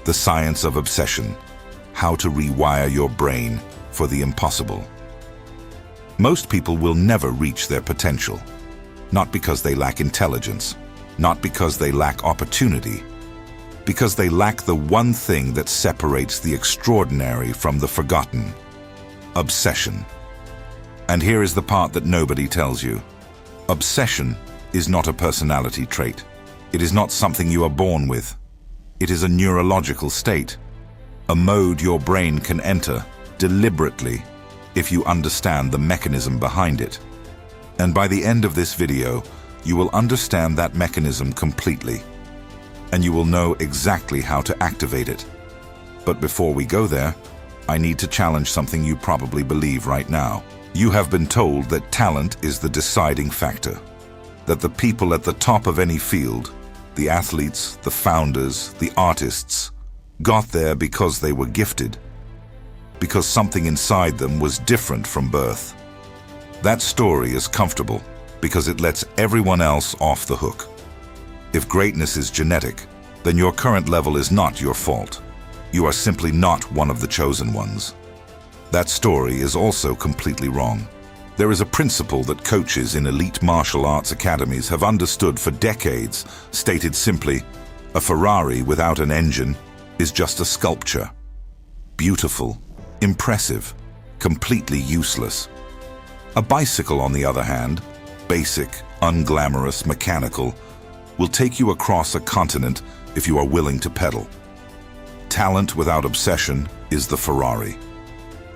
The Science of Obsession: How to Rewire Your Brain for the Impossible. Most people will never reach their potential, not because they lack intelligence, not because they lack opportunity, because they lack the one thing that separates the extraordinary from the forgotten: obsession. And here is the part that nobody tells you. Obsession is not a personality trait. It is not something you are born with. It is a neurological state, a mode your brain can enter deliberately if you understand the mechanism behind it. And by the end of this video, you will understand that mechanism completely, and you will know exactly how to activate it. But before we go there, I need to challenge something you probably believe right now. You have been told that talent is the deciding factor, that the people at the top of any field, the athletes, the founders, the artists, got there because they were gifted, because something inside them was different from birth. That story is comfortable because it lets everyone else off the hook. If greatness is genetic, then your current level is not your fault. You are simply not one of the chosen ones. That story is also completely wrong. There is a principle that coaches in elite martial arts academies have understood for decades, stated simply: a Ferrari without an engine is just a sculpture. Beautiful, impressive, completely useless. A bicycle, on the other hand, basic, unglamorous, mechanical, will take you across a continent if you are willing to pedal. Talent without obsession is the Ferrari.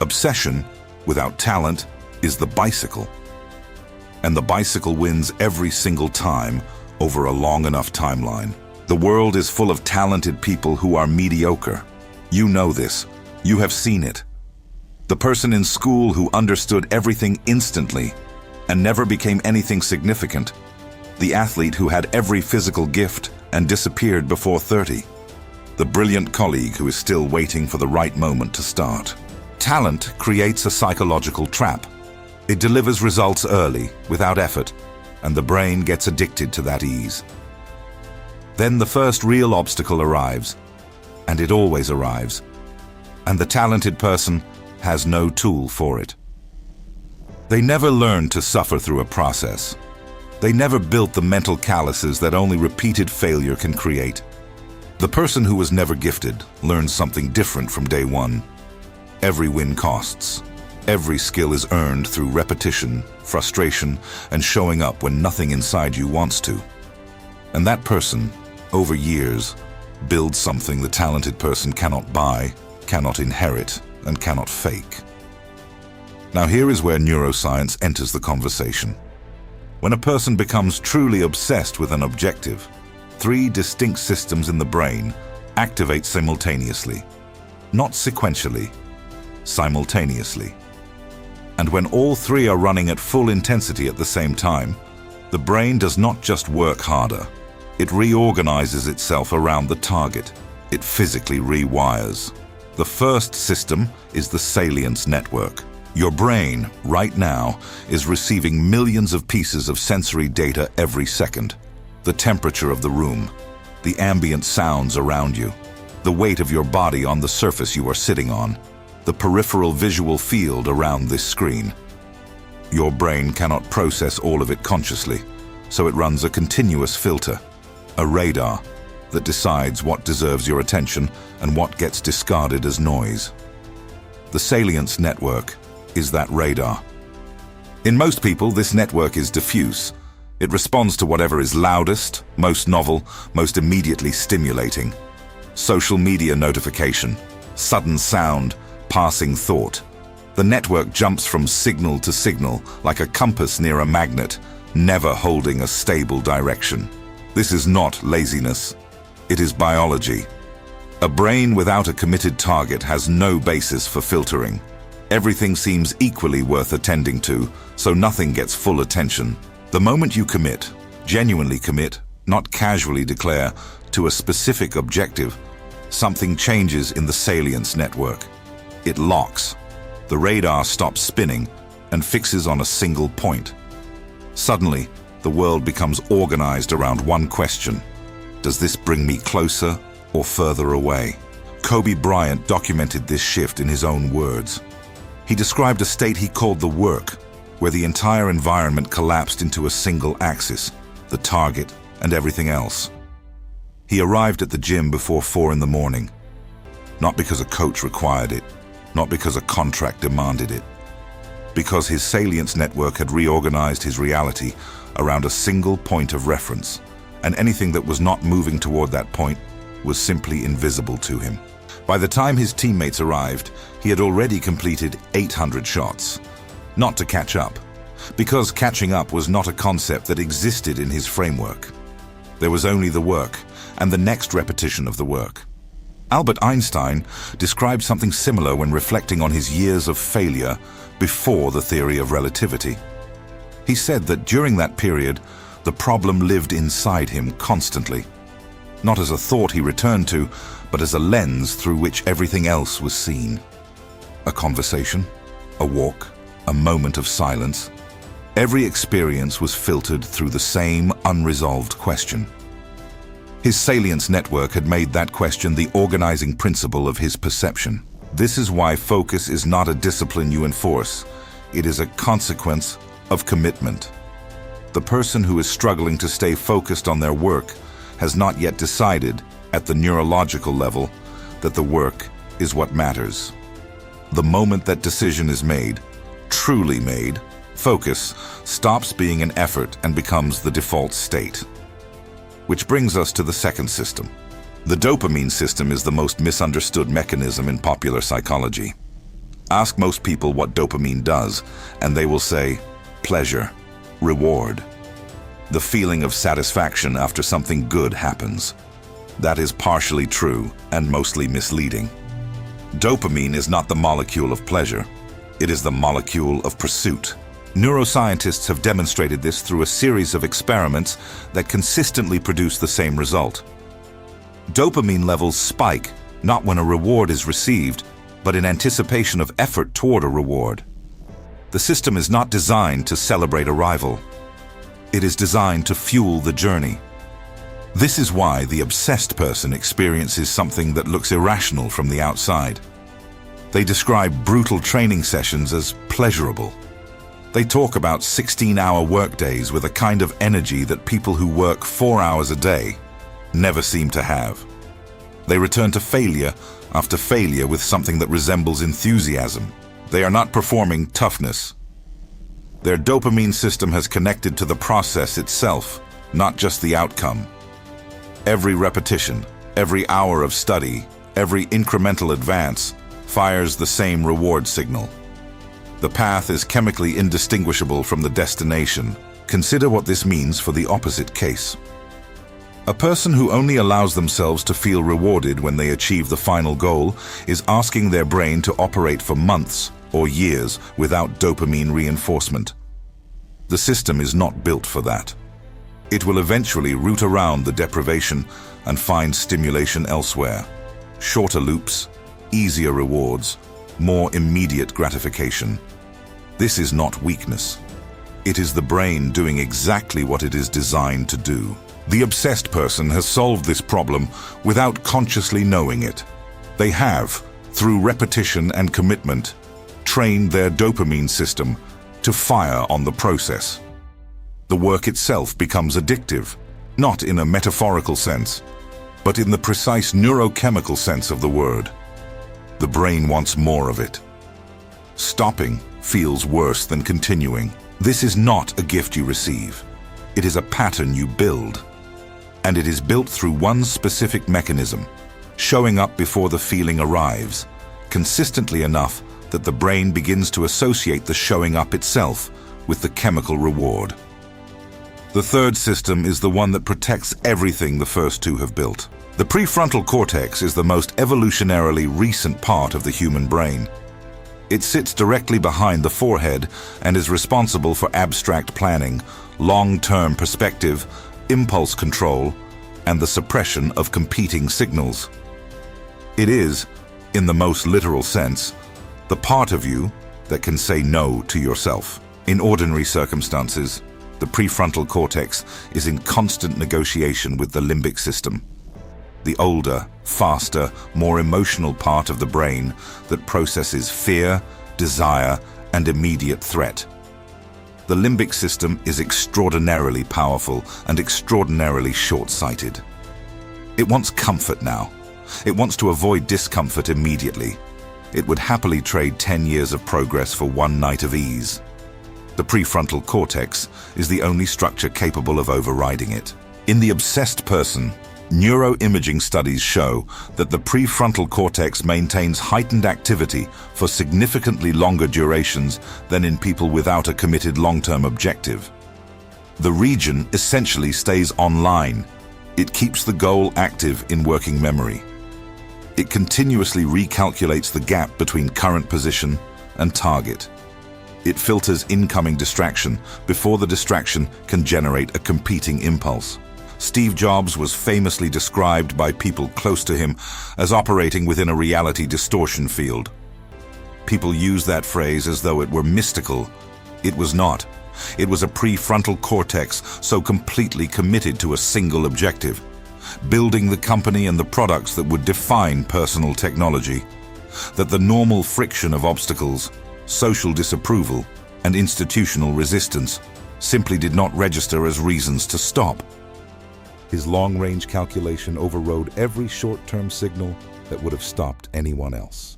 Obsession without talent is the bicycle. And the bicycle wins every single time over a long enough timeline. The world is full of talented people who are mediocre. You know this. You have seen it. The person in school who understood everything instantly and never became anything significant. The athlete who had every physical gift and disappeared before 30. The brilliant colleague who is still waiting for the right moment to start. Talent creates a psychological trap. It delivers results early, without effort, and the brain gets addicted to that ease. Then the first real obstacle arrives, and it always arrives, and the talented person has no tool for it. They never learned to suffer through a process. They never built the mental calluses that only repeated failure can create. The person who was never gifted learns something different from day one. Every win costs. Every skill is earned through repetition, frustration, and showing up when nothing inside you wants to. And that person, over years, builds something the talented person cannot buy, cannot inherit, and cannot fake. Now here is where neuroscience enters the conversation. When a person becomes truly obsessed with an objective, 3 distinct systems in the brain activate simultaneously, not sequentially, simultaneously. And when all 3 are running at full intensity at the same time, the brain does not just work harder. It reorganizes itself around the target. It physically rewires. The first system is the Salience Network. Your brain, right now, is receiving millions of pieces of sensory data every second. The temperature of the room, the ambient sounds around you, the weight of your body on the surface you are sitting on, the peripheral visual field around this screen. Your brain cannot process all of it consciously, so it runs a continuous filter, a radar, that decides what deserves your attention and what gets discarded as noise. The Salience Network is that radar. In most people, this network is diffuse. It responds to whatever is loudest, most novel, most immediately stimulating. Social media notification, sudden sound, passing thought. The network jumps from signal to signal like a compass near a magnet, never holding a stable direction. This is not laziness. It is biology. A brain without a committed target has no basis for filtering. Everything seems equally worth attending to, so nothing gets full attention. The moment you commit, genuinely commit, not casually declare, to a specific objective, something changes in the Salience Network. It locks. The radar stops spinning and fixes on a single point. Suddenly, the world becomes organized around one question. Does this bring me closer or further away? Kobe Bryant documented this shift in his own words. He described a state he called the work, where the entire environment collapsed into a single axis, the target and everything else. He arrived at the gym before 4 in the morning, not because a coach required it, not because a contract demanded it, because his Salience Network had reorganized his reality around a single point of reference, and anything that was not moving toward that point was simply invisible to him. By the time his teammates arrived, he had already completed 800 shots. Not to catch up, because catching up was not a concept that existed in his framework. There was only the work, and the next repetition of the work. Albert Einstein described something similar when reflecting on his years of failure before the theory of relativity. He said that during that period, the problem lived inside him constantly, not as a thought he returned to, but as a lens through which everything else was seen. A conversation, a walk, a moment of silence. Every experience was filtered through the same unresolved question. His Salience Network had made that question the organizing principle of his perception. This is why focus is not a discipline you enforce. It is a consequence of commitment. The person who is struggling to stay focused on their work has not yet decided, at the neurological level, that the work is what matters. The moment that decision is made, truly made, focus stops being an effort and becomes the default state. Which brings us to the second system. The dopamine system is the most misunderstood mechanism in popular psychology. Ask most people what dopamine does, and they will say, pleasure, reward. The feeling of satisfaction after something good happens. That is partially true and mostly misleading. Dopamine is not the molecule of pleasure. It is the molecule of pursuit. Neuroscientists have demonstrated this through a series of experiments that consistently produce the same result. Dopamine levels spike not when a reward is received, but in anticipation of effort toward a reward. The system is not designed to celebrate arrival. It is designed to fuel the journey. This is why the obsessed person experiences something that looks irrational from the outside. They describe brutal training sessions as pleasurable. They talk about 16-hour workdays with a kind of energy that people who work 4 hours a day never seem to have. They return to failure after failure with something that resembles enthusiasm. They are not performing toughness. Their dopamine system has connected to the process itself, not just the outcome. Every repetition, every hour of study, every incremental advance fires the same reward signal. The path is chemically indistinguishable from the destination. Consider what this means for the opposite case. A person who only allows themselves to feel rewarded when they achieve the final goal is asking their brain to operate for months or years without dopamine reinforcement. The system is not built for that. It will eventually root around the deprivation and find stimulation elsewhere. Shorter loops, easier rewards, more immediate gratification. This is not weakness. It is the brain doing exactly what it is designed to do. The obsessed person has solved this problem without consciously knowing it. They have, through repetition and commitment, trained their dopamine system to fire on the process. The work itself becomes addictive, not in a metaphorical sense, but in the precise neurochemical sense of the word. The brain wants more of it. Stopping feels worse than continuing. This is not a gift you receive. It is a pattern you build. And it is built through one specific mechanism, showing up before the feeling arrives, consistently enough that the brain begins to associate the showing up itself with the chemical reward. The third system is the one that protects everything the first two have built. The prefrontal cortex is the most evolutionarily recent part of the human brain. It sits directly behind the forehead and is responsible for abstract planning, long-term perspective, impulse control, and the suppression of competing signals. It is, in the most literal sense, the part of you that can say no to yourself. In ordinary circumstances, the prefrontal cortex is in constant negotiation with the limbic system. the older, faster, more emotional part of the brain that processes fear, desire, and immediate threat. The limbic system is extraordinarily powerful and extraordinarily short-sighted. It wants comfort now. It wants to avoid discomfort immediately. It would happily trade 10 years of progress for one night of ease. The prefrontal cortex is the only structure capable of overriding it. In the obsessed person, neuroimaging studies show that the prefrontal cortex maintains heightened activity for significantly longer durations than in people without a committed long-term objective. The region essentially stays online. It keeps the goal active in working memory. It continuously recalculates the gap between current position and target. It filters incoming distraction before the distraction can generate a competing impulse. Steve Jobs was famously described by people close to him as operating within a reality distortion field. People use that phrase as though it were mystical. It was not. It was a prefrontal cortex so completely committed to a single objective: building the company and the products that would define personal technology, that the normal friction of obstacles, social disapproval, and institutional resistance simply did not register as reasons to stop. His long-range calculation overrode every short-term signal that would have stopped anyone else.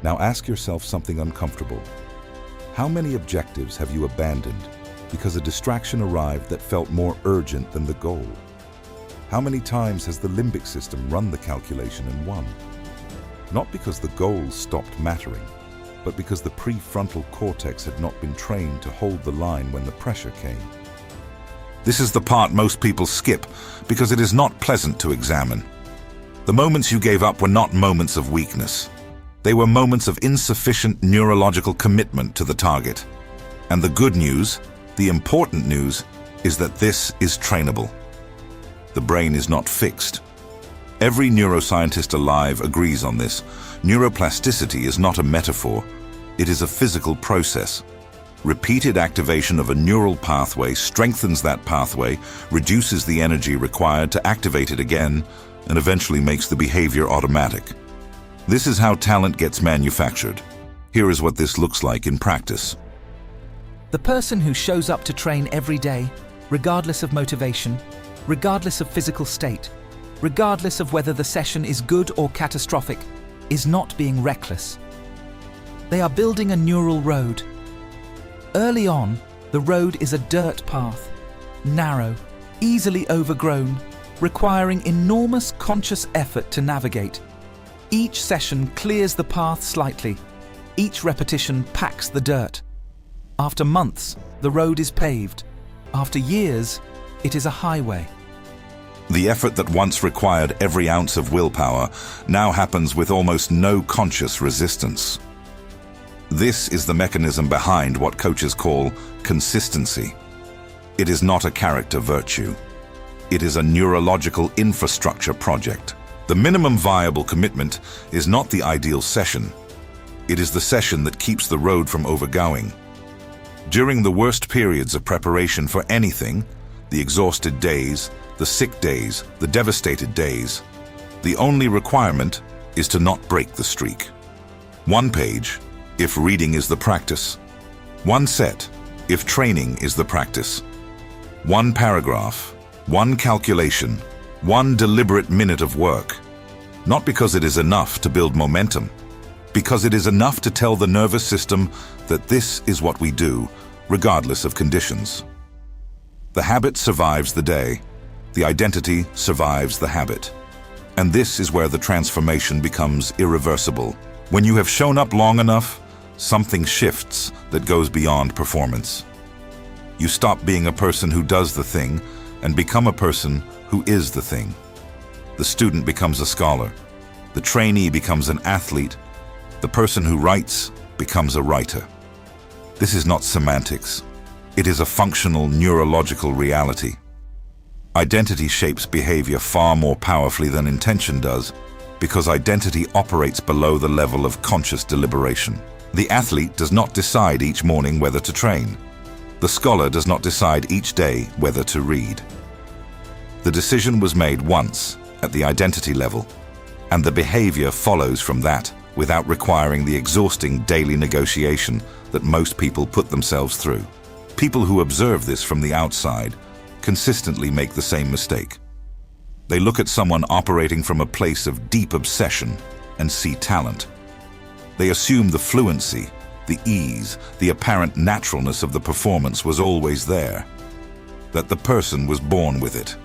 Now ask yourself something uncomfortable. How many objectives have you abandoned because a distraction arrived that felt more urgent than the goal? How many times has the limbic system run the calculation and won? Not because the goals stopped mattering, but because the prefrontal cortex had not been trained to hold the line when the pressure came. This is the part most people skip because it is not pleasant to examine. The moments you gave up were not moments of weakness. They were moments of insufficient neurological commitment to the target. And the good news, the important news, is that this is trainable. The brain is not fixed. Every neuroscientist alive agrees on this. Neuroplasticity is not a metaphor. It is a physical process. Repeated activation of a neural pathway strengthens that pathway, reduces the energy required to activate it again, and eventually makes the behavior automatic. This is how talent gets manufactured. Here is what this looks like in practice. The person who shows up to train every day, regardless of motivation, regardless of physical state, regardless of whether the session is good or catastrophic, is not being reckless. They are building a neural road. Early on, the road is a dirt path, narrow, easily overgrown, requiring enormous conscious effort to navigate. Each session clears the path slightly. Each repetition packs the dirt. After months, the road is paved. After years, it is a highway. The effort that once required every ounce of willpower now happens with almost no conscious resistance. This is the mechanism behind what coaches call consistency. It is not a character virtue. It is a neurological infrastructure project. The minimum viable commitment is not the ideal session. It is the session that keeps the road from overgoing. During the worst periods of preparation for anything, the exhausted days, the sick days, the devastated days, the only requirement is to not break the streak. One page, if reading is the practice. One set, if training is the practice. One paragraph, one calculation, one deliberate minute of work. Not because it is enough to build momentum, because it is enough to tell the nervous system that this is what we do, regardless of conditions. The habit survives the day. The identity survives the habit. And this is where the transformation becomes irreversible. When you have shown up long enough, something shifts that goes beyond performance. You stop being a person who does the thing and become a person who is the thing. The student becomes a scholar. The trainee becomes an athlete. The person who writes becomes a writer. This is not semantics. It is a functional neurological reality. Identity shapes behavior far more powerfully than intention does, because identity operates below the level of conscious deliberation. The athlete does not decide each morning whether to train. The scholar does not decide each day whether to read. The decision was made once, at the identity level, and the behavior follows from that without requiring the exhausting daily negotiation that most people put themselves through. People who observe this from the outside consistently make the same mistake. They look at someone operating from a place of deep obsession and see talent. They assume the fluency, the ease, the apparent naturalness of the performance was always there, that the person was born with it.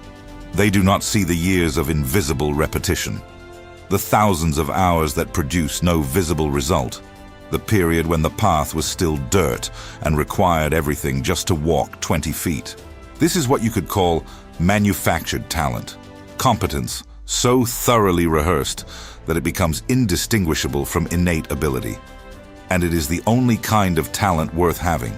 They do not see the years of invisible repetition, the thousands of hours that produce no visible result, the period when the path was still dirt and required everything just to walk 20 feet. This is what you could call manufactured talent, competence so thoroughly rehearsed that it becomes indistinguishable from innate ability. And it is the only kind of talent worth having,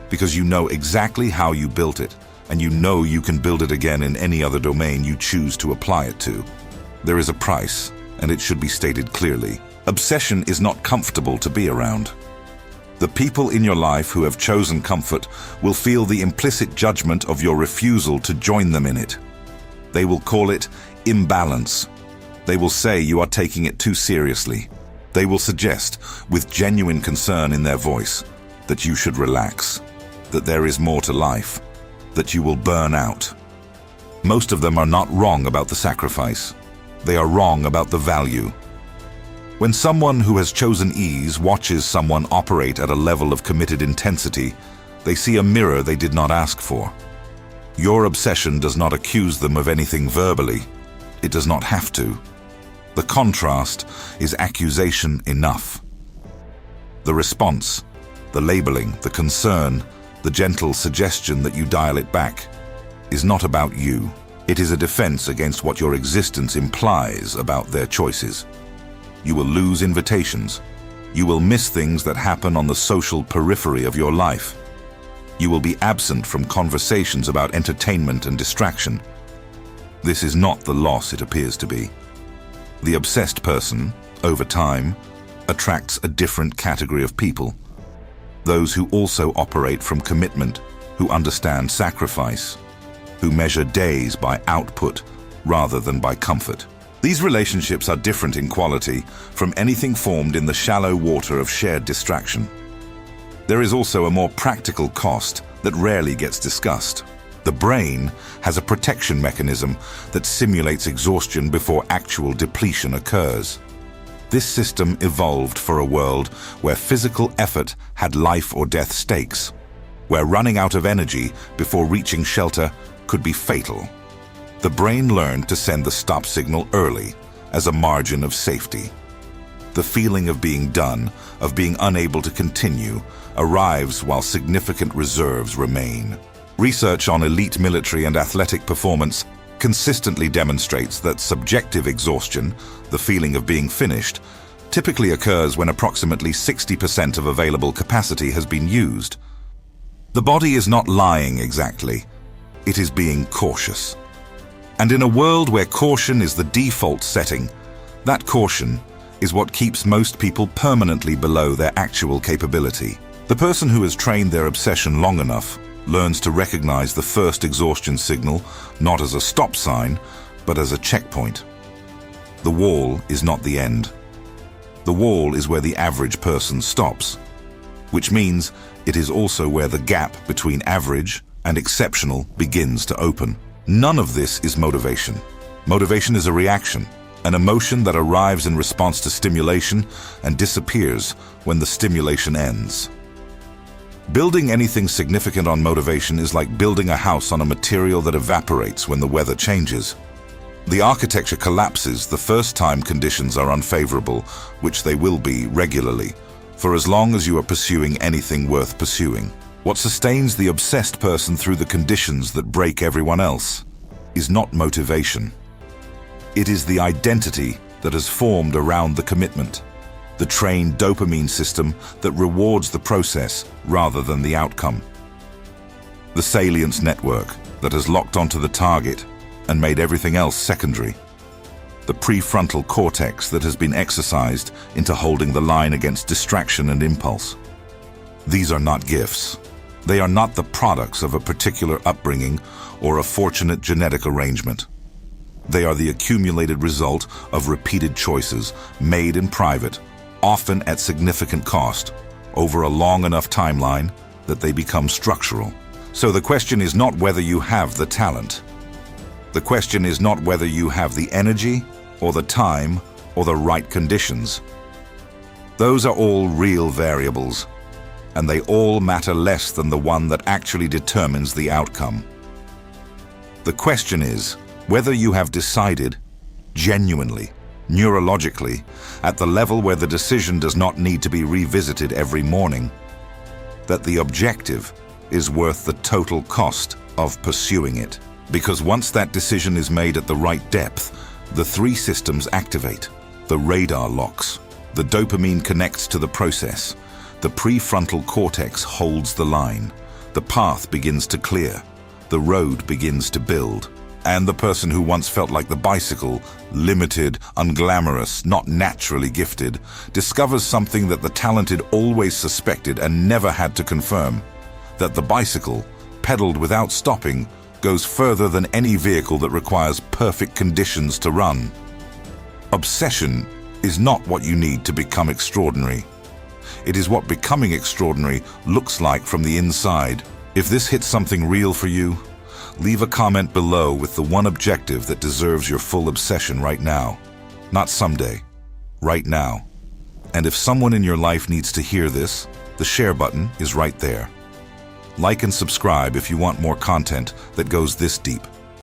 because you know exactly how you built it, and you know you can build it again in any other domain you choose to apply it to. There is a price, and it should be stated clearly. Obsession is not comfortable to be around. The people in your life who have chosen comfort will feel the implicit judgment of your refusal to join them in it. They will call it imbalance. They will say you are taking it too seriously. They will suggest, with genuine concern in their voice, that you should relax, that there is more to life, that you will burn out. Most of them are not wrong about the sacrifice. They are wrong about the value. When someone who has chosen ease watches someone operate at a level of committed intensity, they see a mirror they did not ask for. Your obsession does not accuse them of anything verbally. It does not have to. The contrast is accusation enough. The response, the labeling, the concern, the gentle suggestion that you dial it back, is not about you. It is a defense against what your existence implies about their choices. You will lose invitations. You will miss things that happen on the social periphery of your life. You will be absent from conversations about entertainment and distraction. This is not the loss it appears to be. The obsessed person, over time, attracts a different category of people. Those who also operate from commitment, who understand sacrifice, who measure days by output rather than by comfort. These relationships are different in quality from anything formed in the shallow water of shared distraction. There is also a more practical cost that rarely gets discussed. The brain has a protection mechanism that simulates exhaustion before actual depletion occurs. This system evolved for a world where physical effort had life or death stakes, where running out of energy before reaching shelter could be fatal. The brain learned to send the stop signal early as a margin of safety. The feeling of being done, of being unable to continue, arrives while significant reserves remain. Research on elite military and athletic performance consistently demonstrates that subjective exhaustion, the feeling of being finished, typically occurs when approximately 60% of available capacity has been used. The body is not lying exactly. It is being cautious. And in a world where caution is the default setting, that caution is what keeps most people permanently below their actual capability. The person who has trained their obsession long enough learns to recognize the first exhaustion signal not as a stop sign, but as a checkpoint. The wall is not the end. The wall is where the average person stops, which means it is also where the gap between average and exceptional begins to open. None of this is motivation. Motivation is a reaction, an emotion that arrives in response to stimulation and disappears when the stimulation ends. Building anything significant on motivation is like building a house on a material that evaporates when the weather changes. The architecture collapses the first time conditions are unfavorable, which they will be regularly, for as long as you are pursuing anything worth pursuing. What sustains the obsessed person through the conditions that break everyone else is not motivation. It is the identity that has formed around the commitment, the trained dopamine system that rewards the process rather than the outcome. The Salience Network that has locked onto the target and made everything else secondary. The prefrontal cortex that has been exercised into holding the line against distraction and impulse. These are not gifts. They are not the products of a particular upbringing or a fortunate genetic arrangement. They are the accumulated result of repeated choices made in private, often at significant cost, over a long enough timeline that they become structural. So the question is not whether you have the talent. The question is not whether you have the energy or the time or the right conditions. Those are all real variables, and they all matter less than the one that actually determines the outcome. The question is whether you have decided, genuinely, neurologically, at the level where the decision does not need to be revisited every morning, that the objective is worth the total cost of pursuing it. Because once that decision is made at the right depth, the three systems activate. The radar locks. The dopamine connects to the process. The prefrontal cortex holds the line. The path begins to clear. The road begins to build. And the person who once felt like the bicycle, limited, unglamorous, not naturally gifted, discovers something that the talented always suspected and never had to confirm: that the bicycle, pedaled without stopping, goes further than any vehicle that requires perfect conditions to run. Obsession is not what you need to become extraordinary. It is what becoming extraordinary looks like from the inside. If this hits something real for you, leave a comment below with the one objective that deserves your full obsession right now. Not someday, right now. And if someone in your life needs to hear this, the share button is right there. Like and subscribe if you want more content that goes this deep.